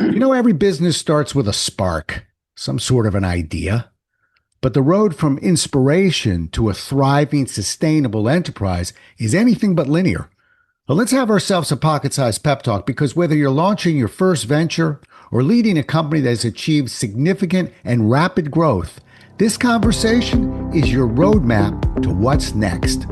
Every business starts with a spark, some sort of an idea, but the road from inspiration to a thriving, sustainable enterprise is anything but linear. Well, let's have ourselves a pocket sized pep talk because whether you're launching your first venture or leading a company that has achieved significant and rapid growth, this conversation is your roadmap to what's next.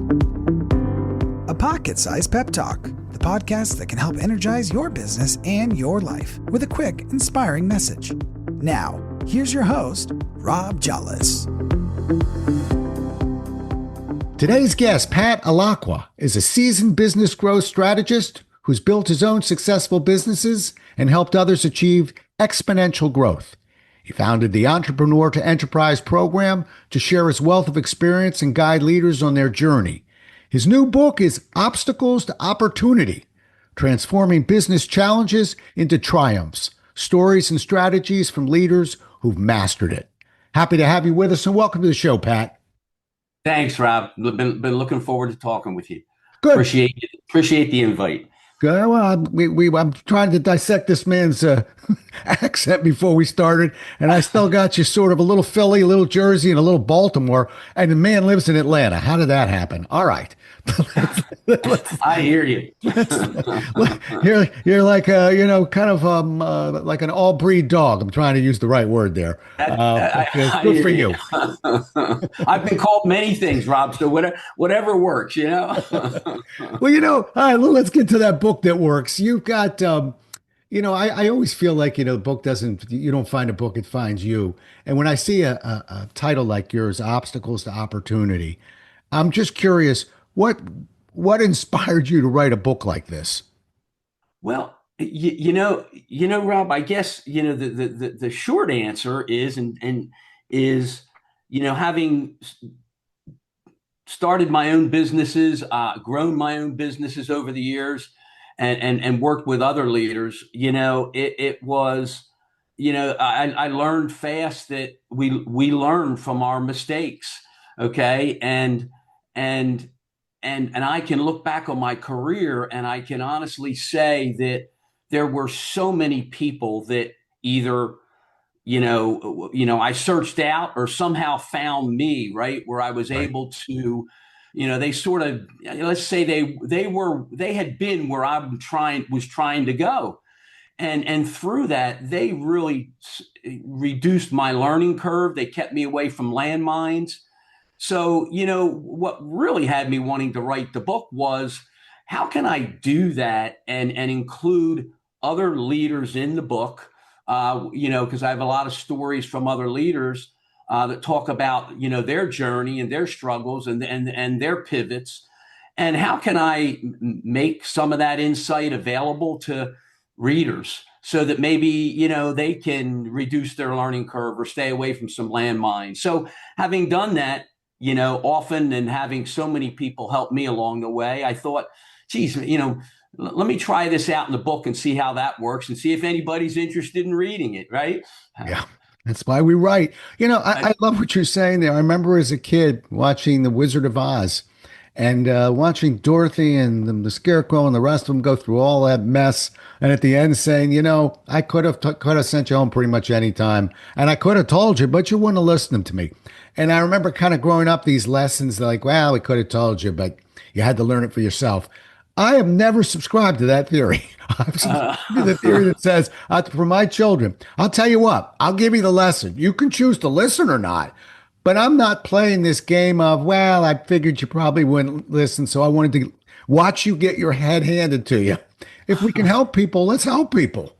A Pocket Sized Pep Talk, the podcast that can help energize your business and your life with a quick, inspiring message. Now, here's your host, Rob Jolles. Today's guest, Pat Alacqua, is a seasoned business growth strategist who's built his own successful businesses and helped others achieve exponential growth. He founded the Entrepreneur to Enterprise program to share his wealth of experience and guide leaders on their journey. His new book is Obstacles to Opportunity, Transforming Business Challenges into Triumphs, Stories and Strategies from Leaders Who've Mastered It. Happy to have you with us and welcome to the show, Pat. Thanks, Rob. Been looking forward to talking with you. Good. Appreciate the invite. Good. Well, I'm trying to dissect this man's accent before we started, and I still got you sort of a little Philly, a little Jersey, and a little Baltimore, and the man lives in Atlanta. How did that happen? All right. I hear you. You're like like an all-breed dog. I'm trying to use the right word there. Good for you. I've been called many things, Rob. So whatever works, Well, all right. Let's get to that book that works. You've got, I always feel like the book you don't find a book, it finds you. And when I see a title like yours, Obstacles to Opportunity, I'm just curious. What inspired you to write a book like this? Well, Rob, I guess, the short answer is, having started my own businesses, grown my own businesses over the years and worked with other leaders, it was, I learned fast that we learn from our mistakes. Okay. And I can look back on my career and I can honestly say that there were so many people that either, I searched out or somehow found me, right, where I was able to, they sort of, let's say they had been where I was trying to go. And through that, they really reduced my learning curve. They kept me away from landmines. So, what really had me wanting to write the book was how can I do that and include other leaders in the book, because I have a lot of stories from other leaders that talk about, their journey and their struggles and their pivots. And how can I make some of that insight available to readers so that maybe, they can reduce their learning curve or stay away from some landmines. So having done that, often and having so many people help me along the way, I thought, geez, let me try this out in the book and see how that works and see if anybody's interested in reading it. Right. Yeah. That's why we write. I love what you're saying there. I remember as a kid watching The Wizard of Oz and watching Dorothy and the Scarecrow and the rest of them go through all that mess. And at the end saying, I could have sent you home pretty much any time. And I could have told you, but you wouldn't have listened to me. And I remember kind of growing up these lessons like, well, we could have told you, but you had to learn it for yourself. I have never subscribed to that theory. I've subscribed to the theory that says, for my children, I'll tell you what, I'll give you the lesson. You can choose to listen or not. But I'm not playing this game of, well, I figured you probably wouldn't listen, so I wanted to watch you get your head handed to you. If we can help people, let's help people.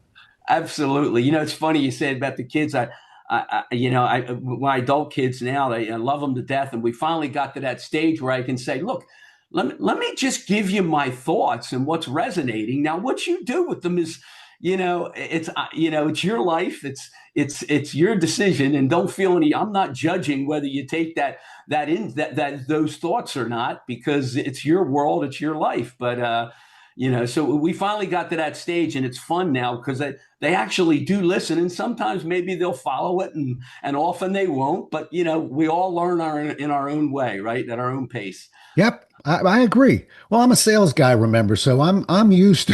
Absolutely. It's funny you said about the kids. My adult kids now, I love them to death. And we finally got to that stage where I can say, look, let me just give you my thoughts and what's resonating. Now, what you do with them is, it's your life. It's your decision, and don't feel I'm not judging whether you take those thoughts or not, because it's your world, it's your life. But So we finally got to that stage, and it's fun now because they actually do listen, and sometimes maybe they'll follow it, and often they won't. But we all learn in our own way, right, at our own pace. Yep, I agree. Well, I'm a sales guy, remember, so I'm used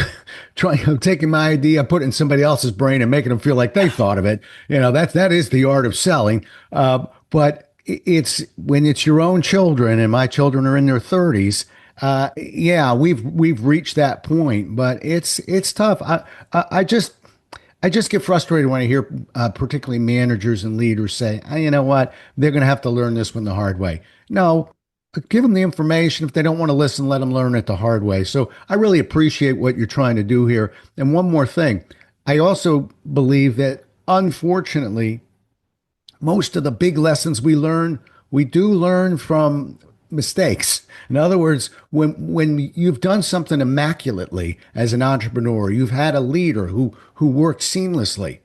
to taking my idea, putting it in somebody else's brain, and making them feel like they thought of it. That is the art of selling. But it's when it's your own children, and my children are in their 30s. Yeah, we've reached that point, but it's tough. I just get frustrated when I hear, particularly managers and leaders say, you know what, they're going to have to learn this one the hard way. No, give them the information. If they don't want to listen, let them learn it the hard way. So I really appreciate what you're trying to do here. And one more thing, I also believe that unfortunately, most of the big lessons we do learn from mistakes. In other words, when you've done something immaculately as an entrepreneur, you've had a leader who worked seamlessly.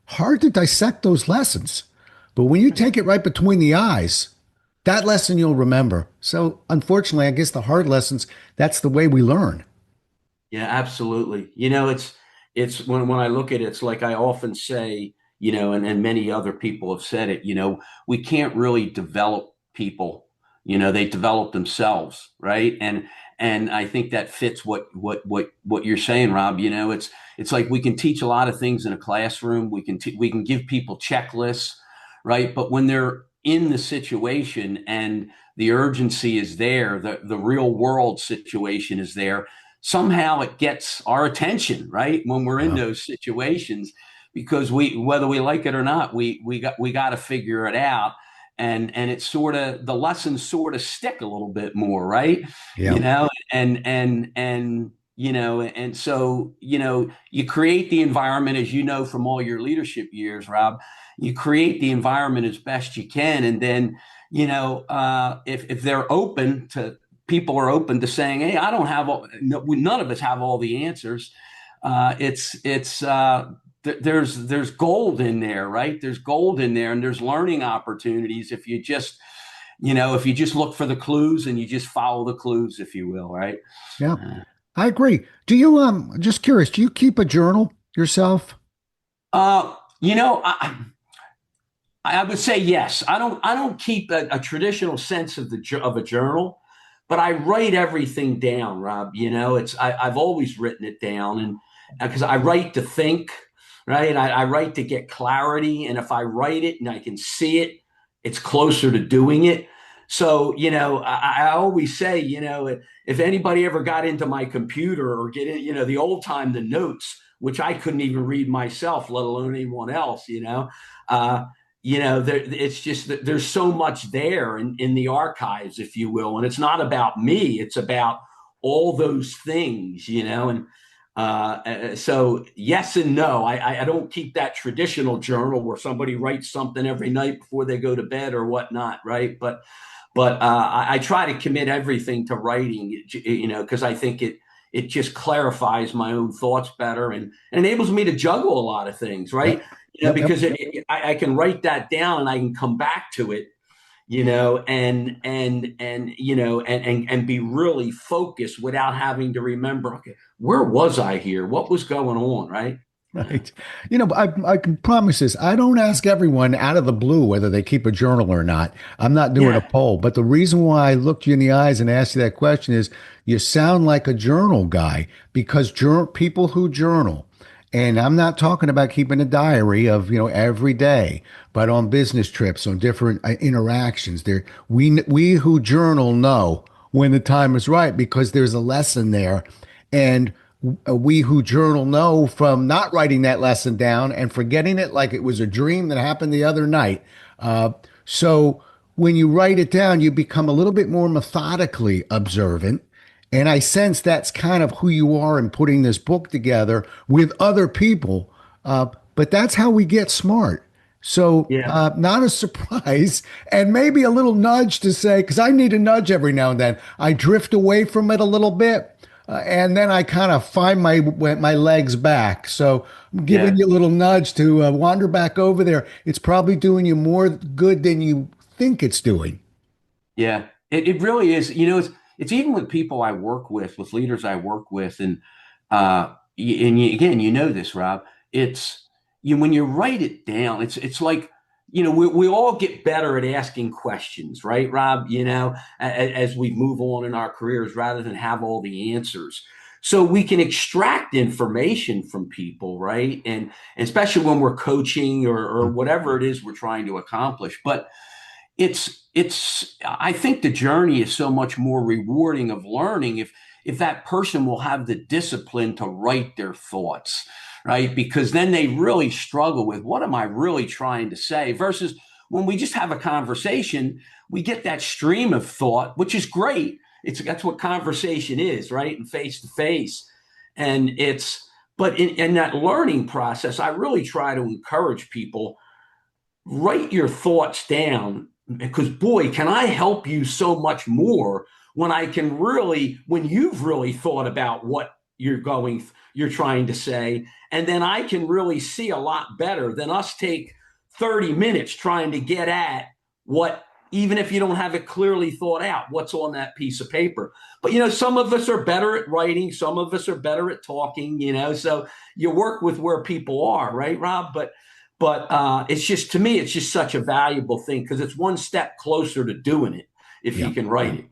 Hard to dissect those lessons. But when you take it right between the eyes, that lesson you'll remember. So unfortunately, I guess the hard lessons, that's the way we learn. Yeah, absolutely. It's when I look at it, it's like I often say, and many other people have said it, we can't really develop people, they develop themselves, right? And I think that fits what you're saying, Rob. It's like we can teach a lot of things in a classroom. We can give people checklists, right? But when they're in the situation and the urgency is there, the real world situation is there, somehow it gets our attention, right? When we're in those situations, because whether we like it or not, we got to figure it out. And it's sort of, the lessons sort of stick a little bit more, right? Yeah. And so, you create the environment, as you know from all your leadership years, Rob, you create the environment as best you can. And then, if they're open to, people are open to saying, hey, I don't have none of us have all the answers. There's gold in there, right? There's gold in there, and there's learning opportunities if you just, look for the clues and you just follow the clues, if you will, right? Yeah. I agree. Do you just curious, do you keep a journal yourself? Uh, you know, I, I would say yes. I don't keep a traditional sense of a journal, but I write everything down, Rob. I've always written it down, and because I write to think, right? I write to get clarity, and if I write it and I can see it, it's closer to doing it. So, I always say, if anybody ever got into my computer or get in, the old time, the notes, which I couldn't even read myself, let alone anyone else, it's just that there's so much there in the archives, if you will. And it's not about me, it's about all those things, and so yes and no. I don't keep that traditional journal where somebody writes something every night before they go to bed or whatnot, right? But I try to commit everything to writing, because I think it just clarifies my own thoughts better and enables me to juggle a lot of things, right? Yep. Yep. Because I can write that down and I can come back to it, and be really focused without having to remember, okay, where was I here? What was going on, right? Right. I can promise this. I don't ask everyone out of the blue whether they keep a journal or not. I'm not doing a Yeah, poll. But the reason why I looked you in the eyes and asked you that question is you sound like a journal guy because people who journal, and I'm not talking about keeping a diary of, every day, but on business trips, on different interactions there, we who journal know when the time is right because there's a lesson there. And we who journal know from not writing that lesson down and forgetting it like it was a dream that happened the other night. So when you write it down, you become a little bit more methodically observant. And I sense that's kind of who you are in putting this book together with other people. But that's how we get smart. So, yeah, not a surprise, and maybe a little nudge to say, because I need a nudge every now and then. I drift away from it a little bit, and then I kind of find my legs back. So, I'm giving yeah, you a little nudge to wander back over there. It's probably doing you more good than you think it's doing. yeah. It really is. it's even with people I work with leaders I work with, and again, you know this, Rob. It's when you write it down, it's like, we all get better at asking questions, right, Rob? As we move on in our careers, rather than have all the answers. So we can extract information from people, right? And especially when we're coaching or whatever it is we're trying to accomplish. But I think the journey is so much more rewarding of learning if that person will have the discipline to write their thoughts, right? Because then they really struggle with, what am I really trying to say? Versus when we just have a conversation, we get that stream of thought, which is great. That's what conversation is, right? And face to face. But in that learning process, I really try to encourage people, write your thoughts down, because boy, can I help you so much more when you've really thought about what you're trying to say. And then I can really see a lot better than us take 30 minutes trying to get at what, even if you don't have it clearly thought out, what's on that piece of paper. But, some of us are better at writing. Some of us are better at talking, so you work with where people are, right, Rob? But it's just, to me, it's just such a valuable thing, because it's one step closer to doing it if you can write it,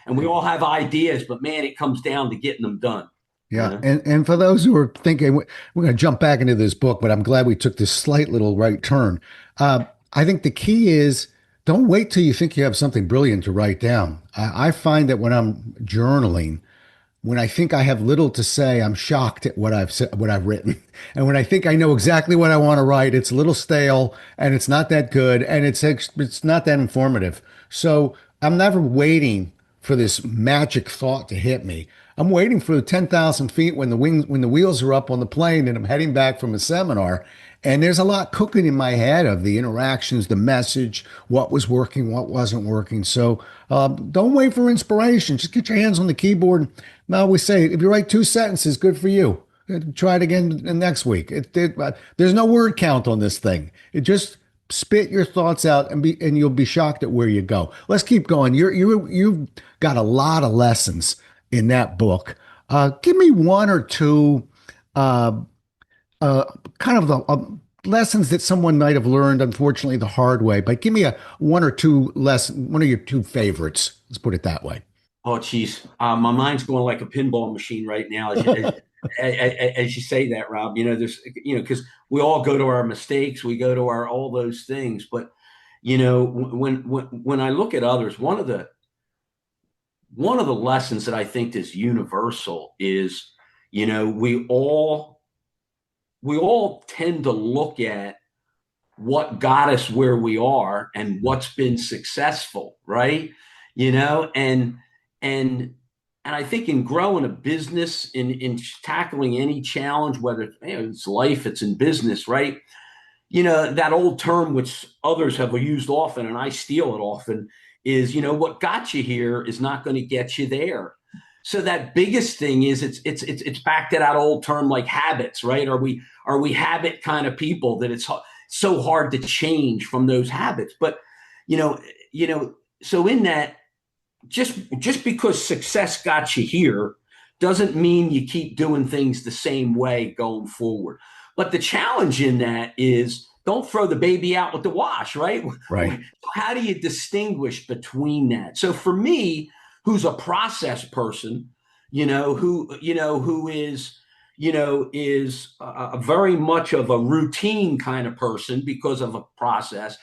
and we all have ideas, but man, it comes down to getting them done. Yeah. And for those who are thinking, we're going to jump back into this book, but I'm glad we took this slight little right turn. I think the key is, don't wait till you think you have something brilliant to write down. I find that when I'm journaling, when I think I have little to say, I'm shocked at what I've said, what I've written. And when I think I know exactly what I want to write, it's a little stale and it's not that good and it's not that informative. So I'm never waiting for this magic thought to hit me. I'm waiting for the 10,000 feet when the wheels are up on the plane and I'm heading back from a seminar. And there's a lot cooking in my head of the interactions, the message, what was working, what wasn't working. So don't wait for inspiration. Just get your hands on the keyboard. I always say, if you write 2 sentences, good for you. Try it again next week. There's no word count on this thing. It just spit your thoughts out and you'll be shocked at where you go. Let's keep going. You've got a lot of lessons in that book. Give me one or two kind of the lessons that someone might have learned, unfortunately, the hard way. But give me one or two one of your 2 favorites. Let's put it that way. Oh, geez. My mind's going like a pinball machine right now as you say that, Rob. Because we all go to our mistakes, we go to all those things. But when I look at others, one of the lessons that I think is universal is, we all tend to look at what got us where we are and what's been successful, right? And I think in growing a business, in tackling any challenge, whether it's life, it's in business, right? That old term, which others have used often, and I steal it often, is, what got you here is not going to get you there. So that biggest thing is it's back to that old term, like habits, right? Are we habit kind of people that it's so hard to change from those habits? But, so in that, just because success got you here doesn't mean you keep doing things the same way going forward. But the challenge in that is, don't throw the baby out with the wash, right? Right. How do you distinguish between that? So for me, who's a process person, who is very much of a routine kind of person because of a process,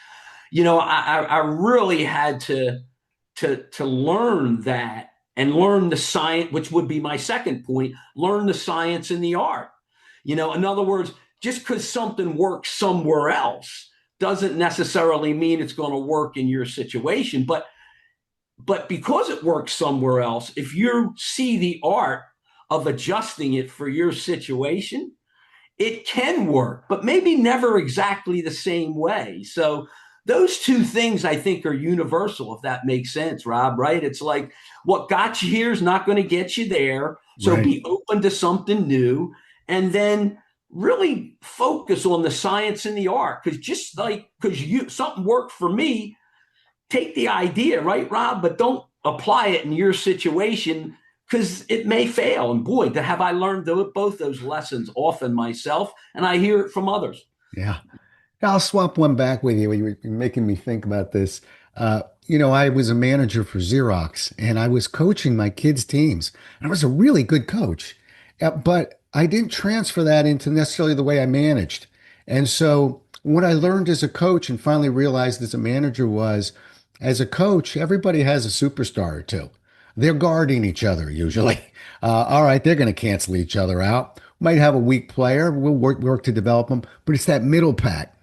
I really had to learn that and learn the science, which would be my second point, learn the science and the art. In other words, just because something works somewhere else doesn't necessarily mean it's going to work in your situation. But because it works somewhere else, if you see the art of adjusting it for your situation, it can work, but maybe never exactly the same way. So those 2 things I think are universal, if that makes sense, Rob, right? It's like what got you here is not going to get you there. So Right. Be open to something new, and then really focus on the science and the art. Because something worked for me, take the idea, right, Rob? But don't apply it in your situation because it may fail. And boy, have I learned both those lessons often myself, and I hear it from others. Yeah. I'll swap one back with you. You're making me think about this. I was a manager for Xerox and I was coaching my kids' teams. And I was a really good coach, but I didn't transfer that into necessarily the way I managed. And so what I learned as a coach and finally realized as a manager was, as a coach, everybody has a superstar or two. They're guarding each other usually. All right, they're going to cancel each other out. Might have a weak player. We'll work to develop them, but it's that middle pack.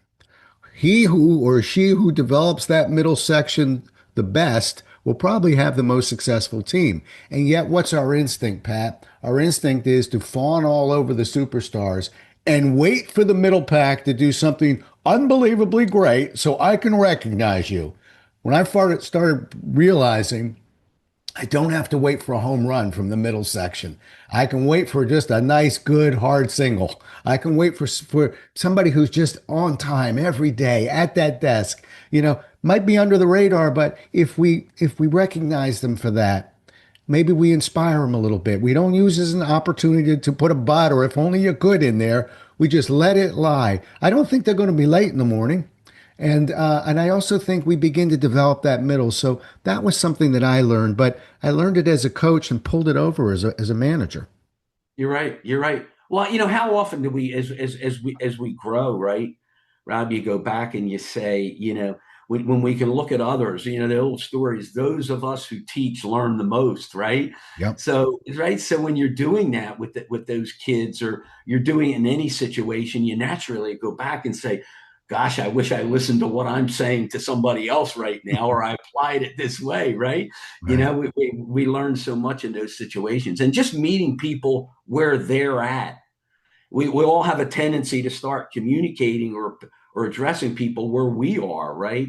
He who or she who develops that middle section the best will probably have the most successful team. And yet, what's our instinct, Pat? Our instinct is to fawn all over the superstars and wait for the middle pack to do something unbelievably great so I can recognize you. When I started realizing I don't have to wait for a home run from the middle section. I can wait for just a nice, good, hard single. I can wait for somebody who's just on time every day at that desk. Might be under the radar, but if we recognize them for that, maybe we inspire them a little bit. We don't use it as an opportunity to put a but or if only you could in there. We just let it lie. I don't think they're going to be late in the morning. And I also think we begin to develop that middle. So that was something that I learned, but I learned it as a coach and pulled it over as a manager. You're right. You're right. Well, how often do we, as we grow, right, Rob, you go back and you say, when we can look at others, the old stories, those of us who teach learn the most, right? Yep. So, right. So when you're doing that with those kids, or you're doing it in any situation, you naturally go back and say, gosh, I wish I listened to what I'm saying to somebody else right now, or I applied it this way, right? Right. We learn so much in those situations, and just meeting people where they're at. We all have a tendency to start communicating or addressing people where we are, right?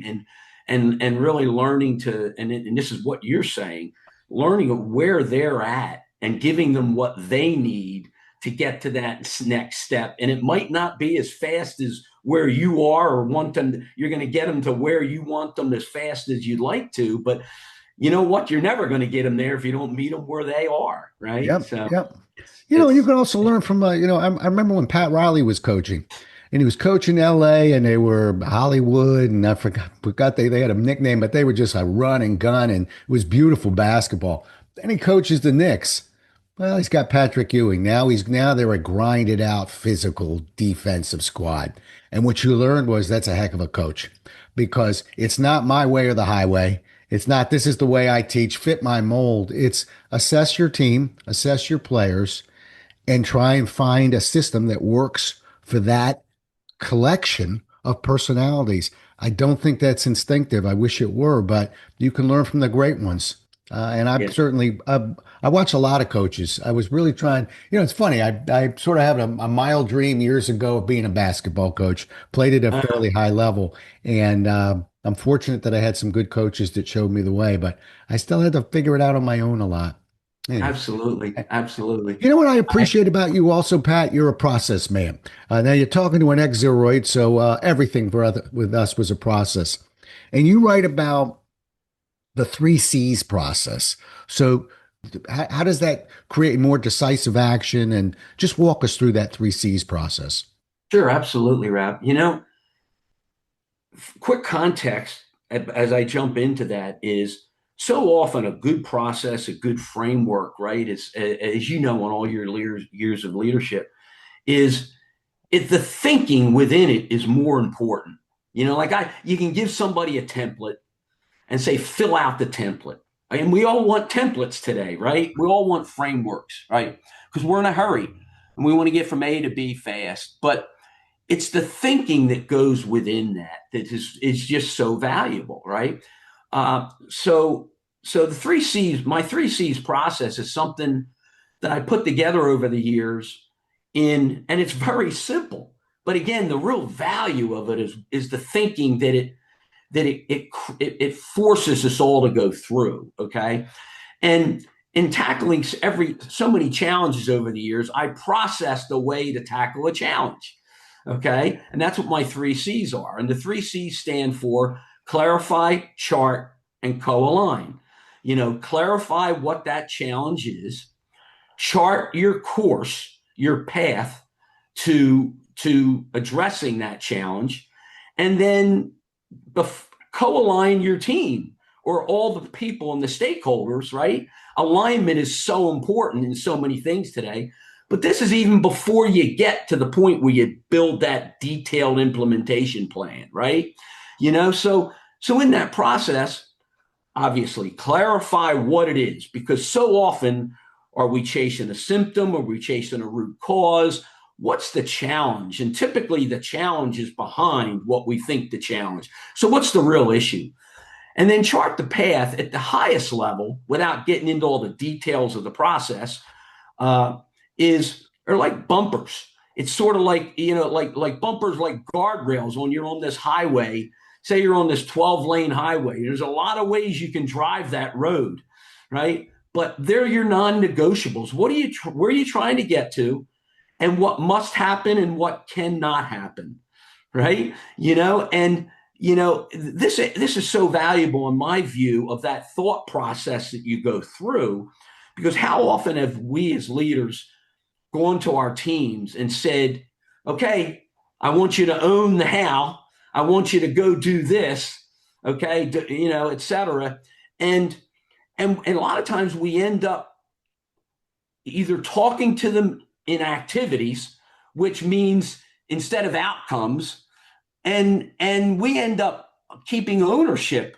And really learning and this is what you're saying, learning where they're at and giving them what they need to get to that next step. And it might not be as fast as where you are or want them. You're going to get them to where you want them as fast as you'd like to. But you know what? You're never going to get them there if you don't meet them where they are. Right. Yep. So Yep. And you it's can also learn from, I remember when Pat Riley was coaching and he was coaching LA and they were Hollywood and I forgot they had a nickname, but they were just a run and gun and it was beautiful basketball. Then he coaches the Knicks. Well, he's got Patrick Ewing. Now they're a grinded out physical defensive squad. And what you learned was that's a heck of a coach because it's not my way or the highway. It's not this is the way I teach, fit my mold. It's assess your team, assess your players, and try and find a system that works for that collection of personalities. I don't think that's instinctive. I wish it were, but you can learn from the great ones. And I've yeah. certainly, I watch a lot of coaches. I was really trying, it's funny. I sort of had a mild dream years ago of being a basketball coach, played at a fairly high level. And I'm fortunate that I had some good coaches that showed me the way, but I still had to figure it out on my own a lot. Anyway. Absolutely. Absolutely. You know what I appreciate about you also, Pat? You're a process man. Now you're talking to an ex-Zeroid, so everything with us was a process. And you write about the 3 C's process. So how does that create more decisive action? And just walk us through that 3 C's process. Sure. Absolutely, Rab. Quick context as I jump into that is so often a good process, a good framework, right? As you know, on all your years of leadership, is the thinking within it is more important. You can give somebody a template and say, fill out the template. And we all want templates today, right? We all want frameworks, right? Because we're in a hurry and we want to get from A to B fast. But it's the thinking that goes within that is just so valuable, right? So the 3 C's, my 3 C's process is something that I put together over the years and it's very simple. But again, the real value of it is the thinking that it forces us all to go through. Okay. And in tackling so many challenges over the years, I processed a way to tackle a challenge. Okay. And that's what my 3 C's are. And the 3 C's stand for clarify, chart, and co-align. Clarify what that challenge is, chart your course, your path to addressing that challenge, and then co-align your team or all the people and the stakeholders, right? Alignment is so important in so many things today, but this is even before you get to the point where you build that detailed implementation plan, right? So in that process, obviously clarify what it is, because so often are we chasing a symptom? Are we chasing a root cause? What's the challenge? And typically the challenge is behind what we think the challenge. So what's the real issue? And then chart the path at the highest level without getting into all the details of the process. Are like bumpers. It's sort of like, like bumpers, like guardrails when you're on this highway. Say you're on this 12-lane highway. There's a lot of ways you can drive that road, right? But they're your non-negotiables. Where are you trying to get to? And what must happen and what cannot happen, right? This is so valuable in my view of that thought process that you go through, because how often have we as leaders gone to our teams and said, okay, I want you to own the how, I want you to go do this, okay, et cetera. And a lot of times we end up either talking to them in activities, which means instead of outcomes, and we end up keeping ownership